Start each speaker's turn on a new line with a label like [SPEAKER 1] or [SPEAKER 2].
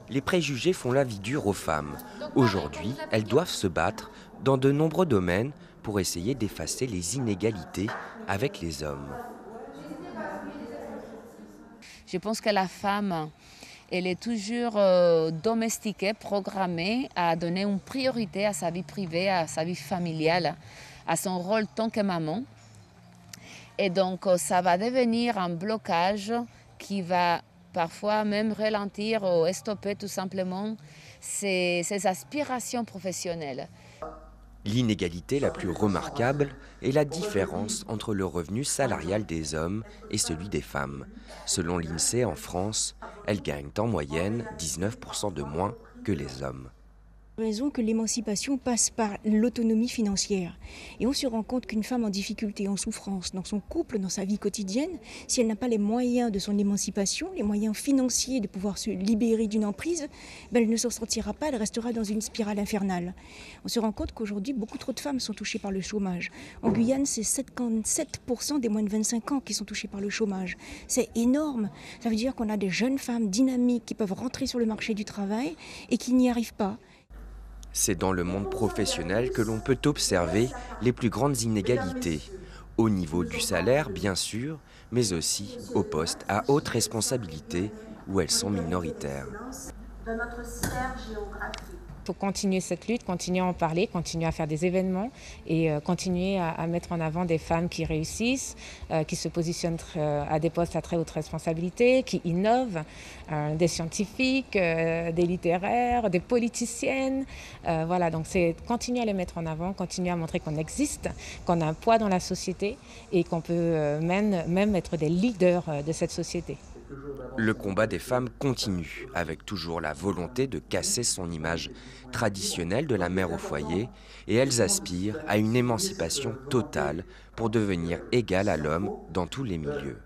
[SPEAKER 1] Les préjugés font la vie dure aux femmes. Aujourd'hui, elles doivent se battre dans de nombreux domaines pour essayer d'effacer les inégalités avec les hommes.
[SPEAKER 2] Je pense que la femme, elle est toujours domestiquée, programmée à donner une priorité à sa vie privée, à sa vie familiale, à son rôle tant que maman. Et donc, ça va devenir un blocage qui va parfois même ralentir ou stopper tout simplement ses aspirations professionnelles.
[SPEAKER 1] L'inégalité la plus remarquable est la différence entre le revenu salarial des hommes et celui des femmes. Selon l'INSEE, en France, elles gagnent en moyenne 19% de moins que les hommes.
[SPEAKER 3] Raison que l'émancipation passe par l'autonomie financière. Et on se rend compte qu'une femme en difficulté, en souffrance, dans son couple, dans sa vie quotidienne, si elle n'a pas les moyens de son émancipation, les moyens financiers de pouvoir se libérer d'une emprise, elle ne s'en sortira pas, elle restera dans une spirale infernale. On se rend compte qu'aujourd'hui, beaucoup trop de femmes sont touchées par le chômage. En Guyane, c'est 57% des moins de 25 ans qui sont touchés par le chômage. C'est énorme. Ça veut dire qu'on a des jeunes femmes dynamiques qui peuvent rentrer sur le marché du travail et qui n'y arrivent pas.
[SPEAKER 1] C'est dans le monde professionnel que l'on peut observer les plus grandes inégalités, au niveau du salaire bien sûr, mais aussi aux postes à haute responsabilité où elles sont minoritaires.
[SPEAKER 4] Il faut continuer cette lutte, continuer à en parler, continuer à faire des événements et continuer à mettre en avant des femmes qui réussissent, qui se positionnent à des postes à très haute responsabilité, qui innovent, des scientifiques, des littéraires, des politiciennes. Voilà, donc c'est continuer à les mettre en avant, continuer à montrer qu'on existe, qu'on a un poids dans la société et qu'on peut même être des leaders de cette société.
[SPEAKER 1] Le combat des femmes continue, avec toujours la volonté de casser son image traditionnelle de la mère au foyer, et elles aspirent à une émancipation totale pour devenir égales à l'homme dans tous les milieux.